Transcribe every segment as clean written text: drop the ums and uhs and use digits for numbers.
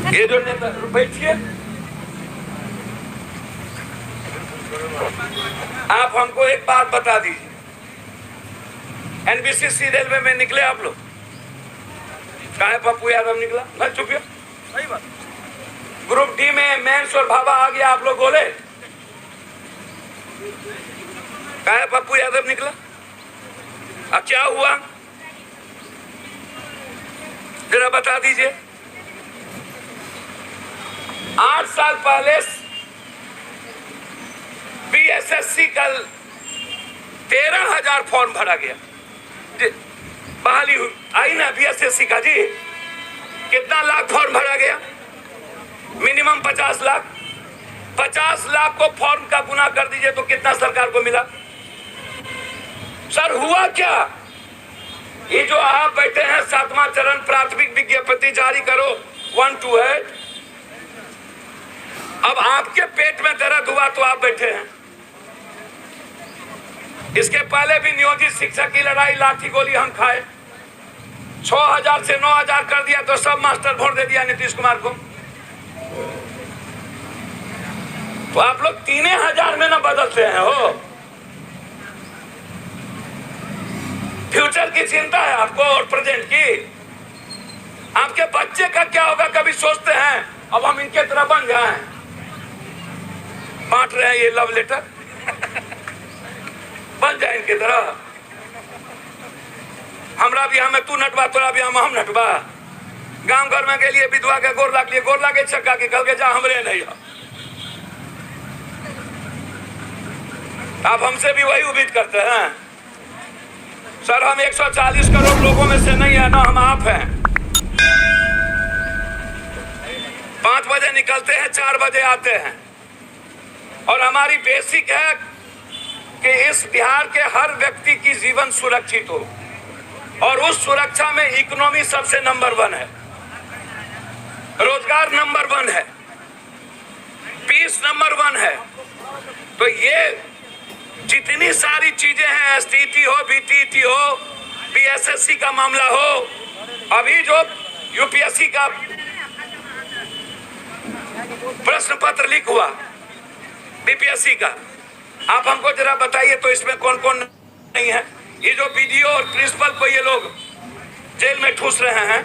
ये जो नेता बैठिए, आप हमको एक बात बता दीजिए, एनबीसीसी रेलवे में निकले आप लोग? कहाँ पप्पू यादव निकला? मैं चुपियो, सही बात। ग्रुप डी में मेंस और भाभा आ गया, आप लोग बोले कहाँ पप्पू यादव निकला? अब क्या हुआ जरा बता दीजिए। 8 साल पहले बीएसएससी का 13,000 फॉर्म भरा गया, बहाली आई ना बीएसएससी का जी। कितना लाख फॉर्म भरा गया? मिनिमम 50 लाख। 50 लाख को फॉर्म का गुना कर दीजिए तो कितना सरकार को मिला? सर हुआ क्या? ये जो आप बैठे हैं 7वां चरण प्राथमिक विज्ञप्ति जारी करो 1 to 8, अब आपके पेट में दर्द हुआ तो आप बैठे हैं। इसके पहले भी नियोजित शिक्षक की लड़ाई लाठी गोली हम खाए, 6,000 से 9,000 कर दिया तो सब मास्टर वोट दे दिया नीतीश कुमार को। तो आप लोग 3,000 में ना बदलते हैं हो। फ्यूचर की चिंता है आपको और प्रेजेंट की। आपके बच्चे का क्या होगा कभी सोचते हैं? अब हम इनके तरह बन जाएं। बांट रहे हैं ये लव लेटर बन जाए इनके तरह। हमरा भी हमें तू नटवा, तोरा भी हम नटवा। गांव घर में के लिए विधवा के गोर लाग लिए, गोर लागे छक्का के कल के जा हमरे नहीं हो। आप हमसे भी वही उम्मीद करते हैं? सर हम 140 करोड़ लोगों में से नहीं है ना, हम आप हैं। 5 बजे निकलते हैं, 4 बजे आते हैं, और हमारी बेसिक है कि इस बिहार के हर व्यक्ति की जीवन सुरक्षित हो, और उस सुरक्षा में इकोनॉमी सबसे नंबर 1 है, रोजगार नंबर 1 है, पीस नंबर 1 है। तो ये जितनी सारी चीजें हैं, एसटीटी हो, बीटीटी हो, बीएसएससी का मामला हो, अभी जो यूपीएससी का प्रश्न पत्र लीक हुआ बीपीएससी का, आप हमको जरा बताइए तो इसमें कौन कौन नहीं है? ये जो बीडीओ और प्रिंसिपल को ये लोग जेल में ठूस रहे हैं।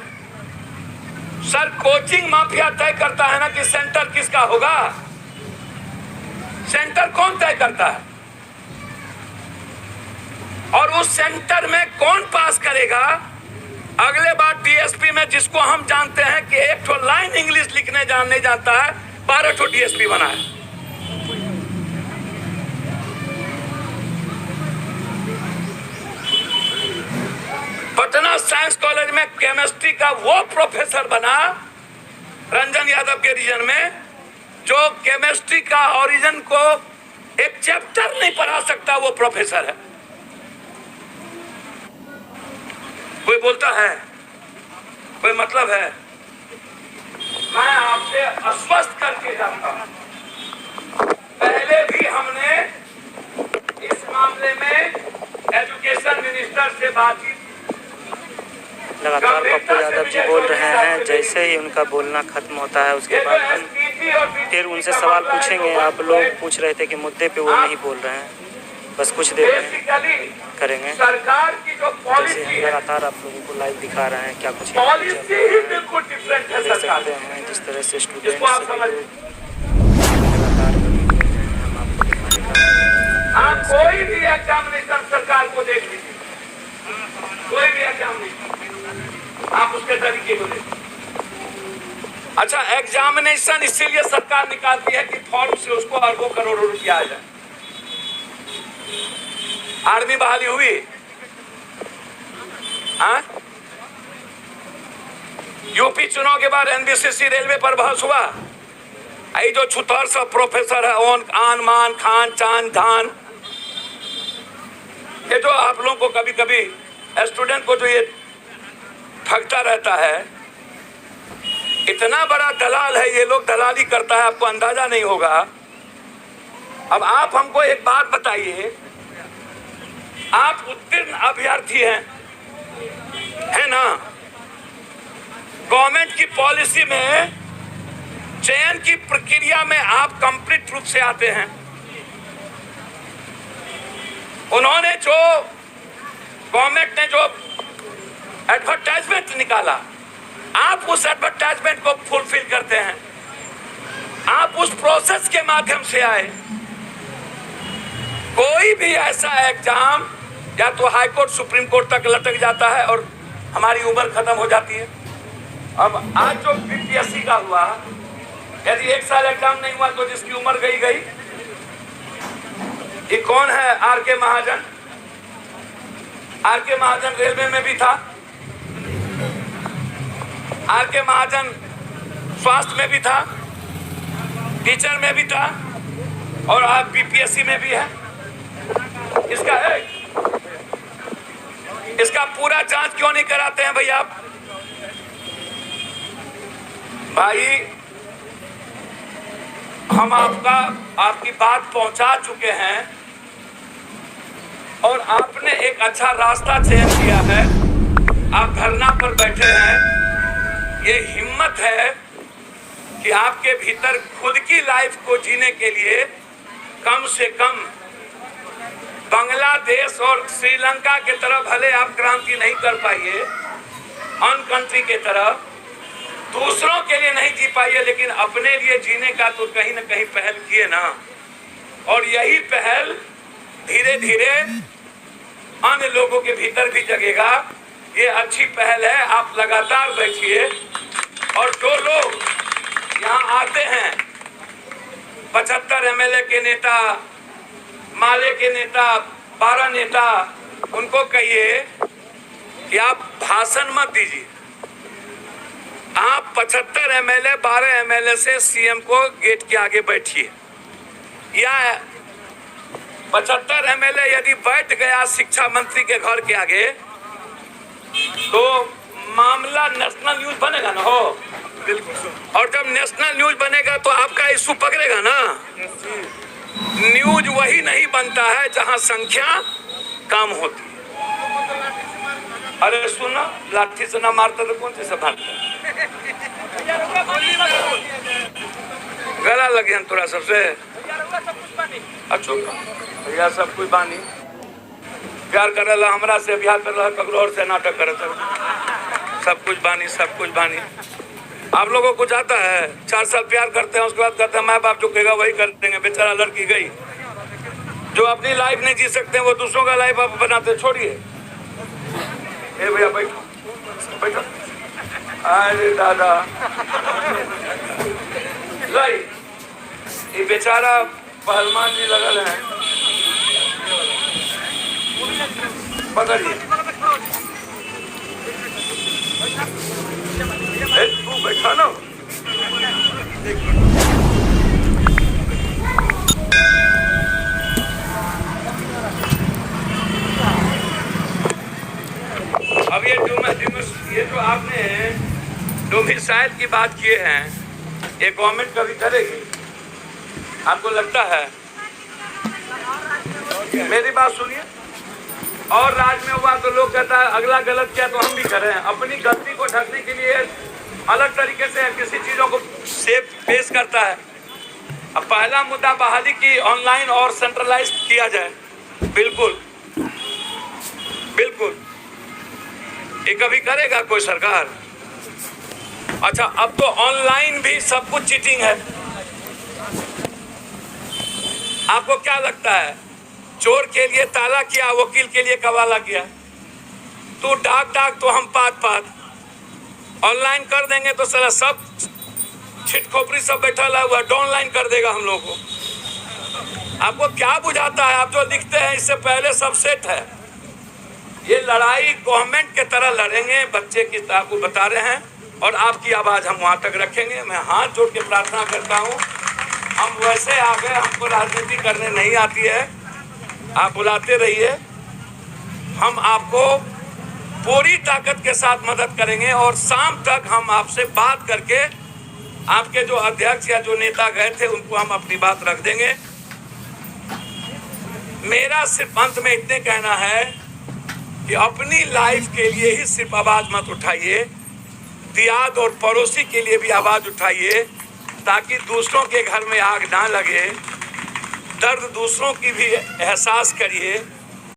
सर कोचिंग माफिया तय करता है ना कि सेंटर किसका होगा? सेंटर कौन तय करता है? और उस सेंटर में कौन पास करेगा? अगले बार डीएसपी में जिसको हम जानते हैं कि एक तो लाइन इंग्लिश लिखने नहीं जानता है, 12 ठो डीएसपी बना है। पटना साइंस कॉलेज में केमिस्ट्री का वो प्रोफेसर बना रंजन यादव के रीजन में, जो केमिस्ट्री का ओरिजिन को एक चैप्टर नहीं पढ़ा सकता, वो प्रोफेसर है। कोई बोलता है, कोई मतलब है? मैं आपसे आश्वस्त करके जाता हूं, पहले भी हमने इस मामले में एजुकेशन मिनिस्टर से बातचीत। लगातार पप्पू यादव जी बोल रहे हैं, जैसे ही उनका बोलना खत्म होता है उसके बाद हम फिर उनसे सवाल पूछेंगे। आप लोग पूछ रहे थे कि मुद्दे पे वो नहीं बोल रहे हैं, बस कुछ देर में करेंगे। सरकार की जो जैसे हम लगातार आप लोगों को लाइव दिखा रहे हैं क्या कुछ पॉलिसी ही बिल्कुल डिफरेंट है सरकार हैं, जिस तरह से स्टूडेंट आप कोई भी एग्जामिनेशन सरकार को देख लीजिए, कोई भी एग्जामिनेशन आप उसके तरीके को देखिए। अच्छा, एग्जामिनेशन इसीलिए सरकार निकालती है कि फॉर्म से उसको अरबों करोड़ों रुपया आ जाए। आर्मी बहाली हुई, हाँ? यूपी चुनाव के बाद एनबीसीसी रेलवे पर बहस हुआ। ये जो छुतर सब प्रोफेसर है, ओन आन मान खान चांद धान, ये जो आप लोगों को कभी कभी स्टूडेंट को जो ये ठगता रहता है, इतना बड़ा दलाल है ये लोग, दलाली करता है, आपको अंदाजा नहीं होगा। अब आप हमको एक बात बताइए, आप उत्तीर्ण अभ्यर्थी हैं, है ना? गवर्नमेंट की पॉलिसी में चयन की प्रक्रिया में आप कंप्लीट रूप से आते हैं। उन्होंने जो गवर्नमेंट ने जो एडवर्टाइजमेंट निकाला, आप उस एडवर्टाइजमेंट को फुलफिल करते हैं। आप उस प्रोसेस के माध्यम से आए। कोई भी ऐसा एग्जाम या तो हाई कोर्ट सुप्रीम कोर्ट तक लटक जाता है और हमारी उम्र खत्म हो जाती है। अब आज जो बीपीएससी का हुआ, यदि 1 साल एग्जाम नहीं हुआ तो जिसकी उम्र गई। ये कौन है? आर.के. महाजन। आर.के. महाजन रेलवे में भी था, आर.के. महाजन स्वास्थ्य में भी था, टीचर में भी था और आज बीपीएससी में भी है। इसका पूरा जांच क्यों नहीं कराते हैं भैया? भाई हम आपकी बात पहुंचा चुके हैं और आपने एक अच्छा रास्ता चयन किया है। आप धरना पर बैठे हैं। ये हिम्मत है कि आपके भीतर खुद की लाइफ को जीने के लिए कम से कम बांग्लादेश और श्रीलंका के तरह भले आप क्रांति नहीं कर पाइए, अन कंट्री के तरह दूसरों के लिए नहीं जी पाइए, लेकिन अपने लिए जीने का तो कहीं ना कहीं पहल किए ना। और यही पहल धीरे धीरे अन्य लोगों के भीतर भी जगेगा। ये अच्छी पहल है। आप लगातार बैठिए और जो लोग यहाँ आते हैं, 75 एमएलए के नेता, माले के नेता, 12 नेता, उनको कहिए कि आप भाषण मत दीजिए। आप 75 एमएलए, 12 एमएलए से सीएम को गेट के आगे बैठिए। या 75 एमएलए यदि बैठ गया शिक्षा मंत्री के घर के आगे तो मामला नेशनल न्यूज बनेगा ना। हो बिल्कुल। और जब नेशनल न्यूज बनेगा तो आपका इशू पकड़ेगा ना। न्यूज वही नहीं बनता है जहां संख्या कम होती है। अरे सुना, लाठी से ना मारता तो कौन से मारता? गला लगे हम थोड़ा सबसे। अच्छा भैया सब कुछ बानी प्यार कर हमरा से, प्यार कर ककरो और से नाटक करे, सब कुछ बानी, सब कुछ बानी। आप लोगों को जाता है 4 साल प्यार करते हैं, उसके बाद कहते हैं माँ बाप जो कहेगा वही कर देंगे। बेचारा लड़की गई, जो अपनी लाइफ नहीं जी सकते हैं वो दूसरों का लाइफ आप बनाते। छोड़िए। ए भैया बैठो बैठो। अरे दादा लाई, ये बेचारा पहलवान जी लगल है, पकड़िए। तू बैठा ना। अब ये जो आपने डोमिसाइल की बात किए हैं, ये गवर्नमेंट कभी करेगी? आपको लगता है? मेरी बात सुनिए। और राज्य में हुआ तो लोग कहता है अगला गलत किया तो हम भी करें। अपनी गलती को ढकने के लिए अलग तरीके से किसी चीजों को सेफ पेश करता है। अब पहला मुद्दा बहाली की ऑनलाइन और सेंट्रलाइज किया जाए। बिल्कुल बिल्कुल। ये कभी करेगा कोई सरकार? अच्छा, अब तो ऑनलाइन भी सब कुछ चीटिंग है। आपको क्या लगता है? चोर के लिए ताला किया, वकील के लिए कवाला किया। तो डाक तो हम पात ऑनलाइन कर देंगे तो साला सब छिटखोपरी सब बैठा हुआ ऑनलाइन कर देगा हम लोग को। आपको क्या बुझाता है? आप जो लिखते हैं इससे पहले सब सेट है। ये लड़ाई गवर्नमेंट के तरह लड़ेंगे। बच्चे की आपको बता रहे हैं और आपकी आवाज हम वहां तक रखेंगे। मैं हाथ जोड़ के प्रार्थना करता हूं, हम वैसे आ गए, हमको राजनीति करने नहीं आती है। आप बुलाते रहिए, हम आपको पूरी ताकत के साथ मदद करेंगे और शाम तक हम आपसे बात करके आपके जो अध्यक्ष या जो नेता गए थे उनको हम अपनी बात रख देंगे। मेरा सिर्फ अंत में इतने कहना है कि अपनी लाइफ के लिए ही सिर्फ आवाज मत उठाइए, दियाद और पड़ोसी के लिए भी आवाज उठाइए। ताकि दूसरों के घर में आग ना लगे, दर्द दूसरों की भी एहसास करिए।